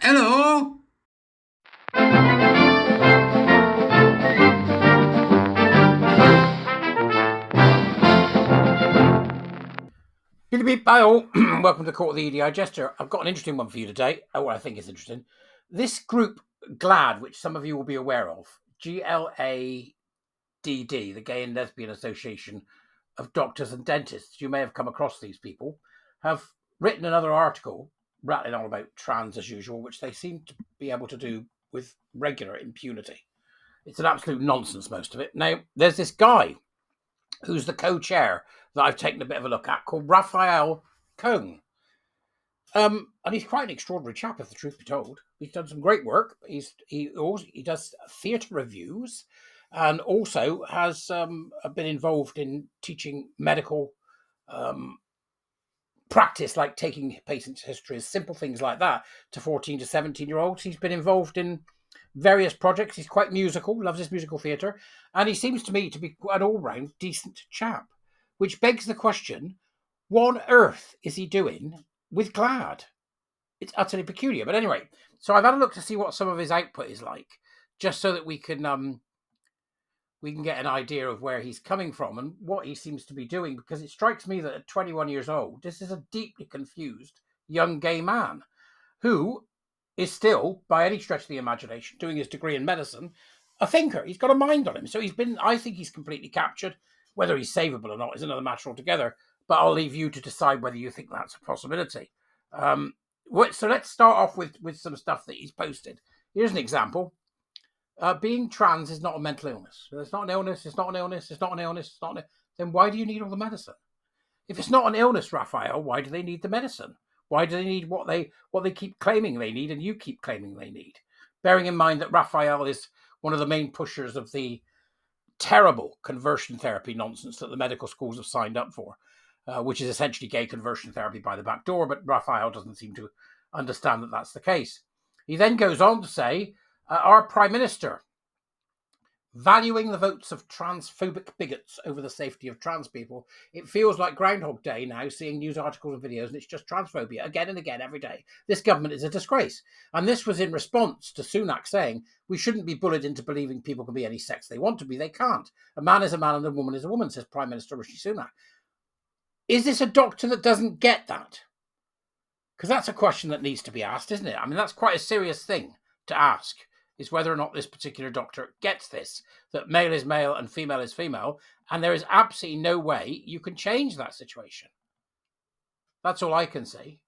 Hello. Beep, beep, bye all. Welcome to Court of the Edijester. I've got an interesting one for you today. What I think is interesting. This group, GLADD, which some of you will be aware of, GLADD, the Gay and Lesbian Association of Doctors and Dentists, you may have come across these people, have written another article rattling on about trans as usual, which they seem to be able to do with regular impunity. It's an absolute nonsense, most of it. Now, there's this guy who's the co-chair that I've taken a bit of a look at, called Raphael Cohn. And he's quite an extraordinary chap, if the truth be told. He's done some great work. He does theatre reviews, and also has been involved in teaching medical practice, like taking patients' histories, simple things like that, to 14 to 17-year-olds. He's been involved in various projects. He's quite musical, loves his musical theatre, and he seems to me to be an all-round decent chap, which begs the question, what on earth is he doing with GLADD? It's utterly peculiar. But anyway, so I've had a look to see what some of his output is like, just so that we can get an idea of where he's coming from and what he seems to be doing, because it strikes me that at 21 years old, this is a deeply confused young gay man who is still, by any stretch of the imagination, doing his degree in medicine, a thinker. He's got a mind on him. So I think he's completely captured. Whether he's savable or not is another matter altogether, but I'll leave you to decide whether you think that's a possibility. So let's start off with some stuff that he's posted. Here's an example. Being trans is not a mental illness. It's not an illness, it's not an illness, it's not an illness, it's not an... Then why do you need all the medicine? If it's not an illness, Raphael, why do they need the medicine? Why do they need what they keep claiming they need and you keep claiming they need? Bearing in mind that Raphael is one of the main pushers of the terrible conversion therapy nonsense that the medical schools have signed up for, which is essentially gay conversion therapy by the back door, but Raphael doesn't seem to understand that that's the case. He then goes on to say, our Prime Minister, valuing the votes of transphobic bigots over the safety of trans people. It feels like Groundhog Day now, seeing news articles and videos, and it's just transphobia again and again every day. This government is a disgrace. And this was in response to Sunak saying, we shouldn't be bullied into believing people can be any sex they want to be. They can't. A man is a man and a woman is a woman, says Prime Minister Rishi Sunak. Is this a doctor that doesn't get that? Because that's a question that needs to be asked, isn't it? I mean, that's quite a serious thing to ask, is whether or not this particular doctor gets this, that male is male and female is female, and there is absolutely no way you can change that situation. That's all I can say.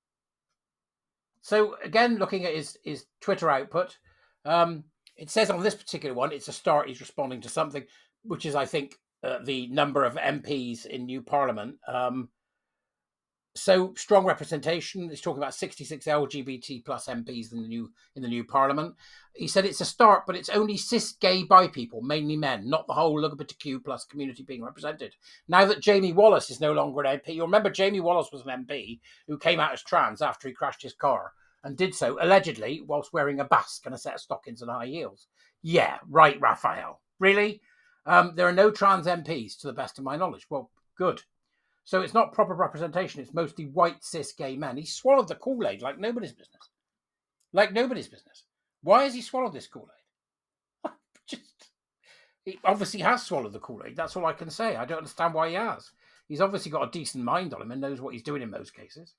So again, looking at his Twitter output, it says on this particular one, it's a start, he's responding to something, which is, I think, the number of MPs in new Parliament. So strong representation. He's talking about 66 LGBT plus MPs in the new Parliament. He said it's a start, but it's only cis gay bi people, mainly men, not the whole LGBTQ plus community being represented. Now that Jamie Wallace is no longer an MP, you'll remember Jamie Wallace was an MP who came out as trans after he crashed his car and did so allegedly whilst wearing a basque and a set of stockings and high heels. Yeah, right, Raphael. Really? There are no trans MPs to the best of my knowledge. Well, good. So it's not proper representation. It's mostly white, cis, gay men. He swallowed the Kool-Aid like nobody's business. Like nobody's business. Why has he swallowed this Kool-Aid? He obviously has swallowed the Kool-Aid. That's all I can say. I don't understand why he has. He's obviously got a decent mind on him and knows what he's doing in most cases.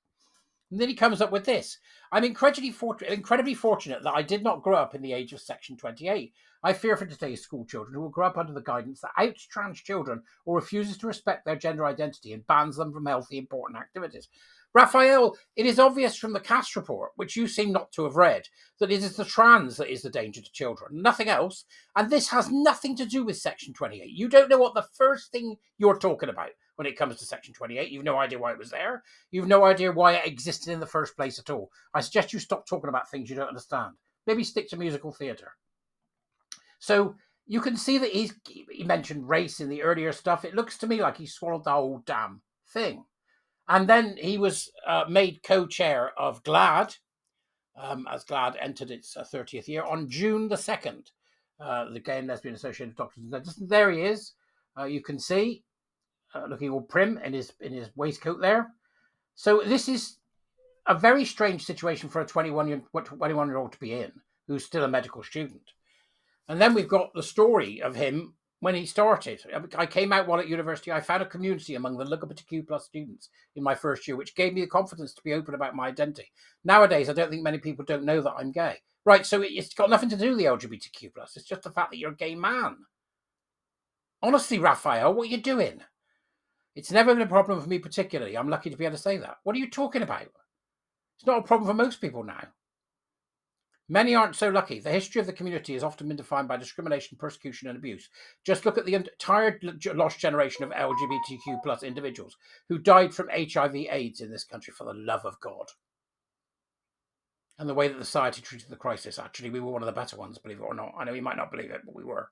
And then he comes up with this. I'm incredibly fortunate that I did not grow up in the age of Section 28. I fear for today's school children who will grow up under the guidance that outs trans children or refuses to respect their gender identity and bans them from healthy, important activities. Raphael, it is obvious from the CAST report, which you seem not to have read, that it is the trans that is the danger to children, nothing else. And this has nothing to do with Section 28. You don't know what the first thing you're talking about when it comes to Section 28. You've no idea why it was there. You've no idea why it existed in the first place at all. I suggest you stop talking about things you don't understand. Maybe stick to musical theatre. So you can see that he mentioned race in the earlier stuff. It looks to me like he swallowed the whole damn thing. And then he was made co-chair of GLADD, as GLADD entered its 30th year, on June the 2nd. The Gay and Lesbian Association of Doctors and Dentists. There he is. You can see, looking all prim in his waistcoat there. So this is a very strange situation for a 21-year-old to be in, who's still a medical student. And then we've got the story of him when he started. I came out while at university. I found a community among the LGBTQ+ students in my first year, which gave me the confidence to be open about my identity. Nowadays, I don't think many people don't know that I'm gay. Right, so it's got nothing to do with the LGBTQ+. It's just the fact that you're a gay man. Honestly, Raphael, what are you doing? It's never been a problem for me particularly. I'm lucky to be able to say that. What are you talking about? It's not a problem for most people now. Many aren't so lucky. The history of the community has often been defined by discrimination, persecution, and abuse. Just look at the entire lost generation of LGBTQ+ individuals who died from HIV/AIDS in this country, for the love of God. And the way that the society treated the crisis. Actually, we were one of the better ones, believe it or not. I know you might not believe it, but we were.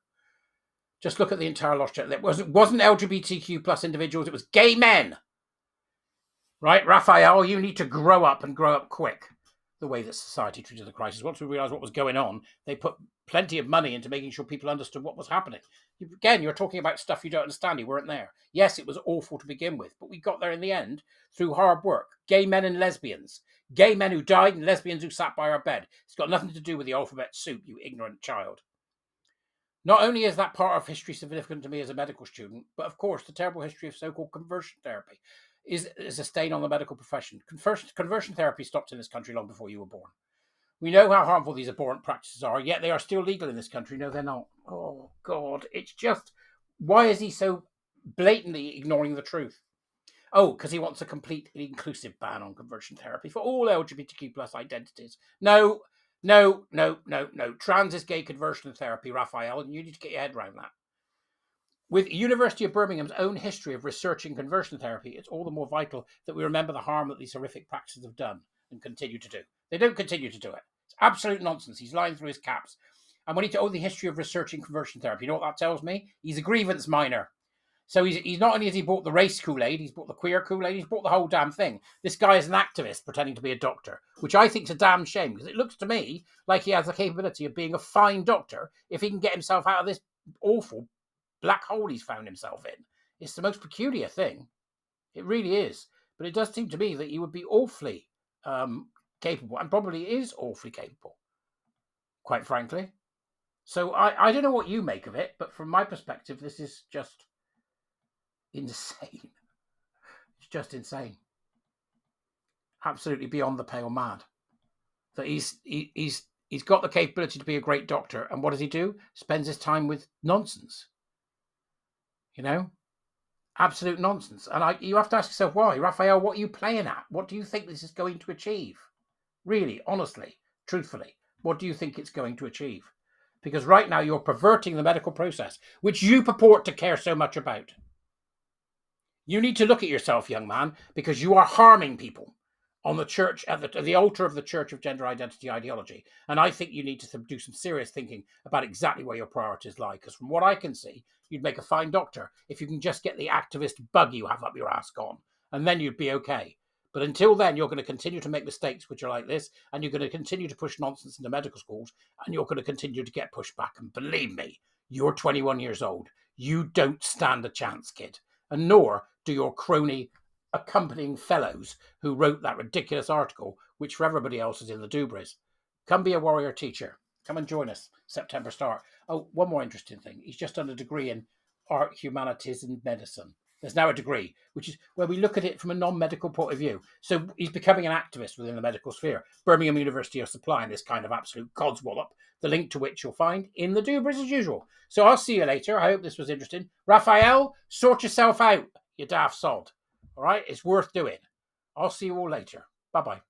Just look at the entire lost generation. It wasn't LGBTQ+ individuals, it was gay men. Right, Raphael, you need to grow up and grow up quick. The way that society treated the crisis. Once we realised what was going on, they put plenty of money into making sure people understood what was happening. Again, you're talking about stuff you don't understand. You weren't there. Yes, it was awful to begin with, but we got there in the end through hard work. Gay men and lesbians. Gay men who died and lesbians who sat by our bed. It's got nothing to do with the alphabet soup, you ignorant child. Not only is that part of history significant to me as a medical student, but of course the terrible history of so-called conversion therapy is a stain on the medical profession. Conversion therapy stopped in this country long before you were born. We know how harmful these abhorrent practices are, yet they are still legal in this country. No, they're not. Oh, God. It's just, why is he so blatantly ignoring the truth? Oh, because he wants a complete inclusive ban on conversion therapy for all LGBTQ+ identities. No. Trans is gay conversion therapy, Raphael, and you need to get your head around that. With University of Birmingham's own history of researching conversion therapy, it's all the more vital that we remember the harm that these horrific practices have done and continue to do. They don't continue to do it. It's absolute nonsense. He's lying through his caps. And when he told the history of researching conversion therapy, you know what that tells me? He's a grievance miner. So he's not only has he bought the race Kool-Aid, he's bought the queer Kool-Aid, he's bought the whole damn thing. This guy is an activist pretending to be a doctor, which I think is a damn shame, because it looks to me like he has the capability of being a fine doctor if he can get himself out of this awful black hole he's found himself in. It's the most peculiar thing. It really is. But it does seem to me that he would be awfully capable, and probably is awfully capable, quite frankly. So I don't know what you make of it, but from my perspective, this is just insane. It's just insane. Absolutely beyond the pale mad. That he's got the capability to be a great doctor, and what does he do? Spends his time with nonsense. You know? Absolute nonsense. And you have to ask yourself why. Raphael, what are you playing at? What do you think this is going to achieve? Really, honestly, truthfully, what do you think it's going to achieve? Because right now you're perverting the medical process, which you purport to care so much about. You need to look at yourself, young man, because you are harming people on the church, at the altar of the Church of Gender Identity Ideology. And I think you need to do some serious thinking about exactly where your priorities lie. Because from what I can see, you'd make a fine doctor if you can just get the activist bug you have up your ass gone. And then you'd be okay. But until then, you're going to continue to make mistakes which are like this, and you're going to continue to push nonsense into medical schools, and you're going to continue to get pushed back. And believe me, you're 21 years old. You don't stand a chance, kid. And nor do your crony accompanying fellows who wrote that ridiculous article, which for everybody else is in the Dubras. Come be a warrior teacher. Come and join us. September start. Oh, one more interesting thing. He's just done a degree in art, humanities, and medicine. There's now a degree, which is where we look at it from a non-medical point of view. So he's becoming an activist within the medical sphere. Birmingham University are supplying this kind of absolute codswallop, the link to which you'll find in the Dubras as usual. So I'll see you later. I hope this was interesting. Raphael, sort yourself out, you daft sod. All right? It's worth doing. I'll see you all later. Bye-bye.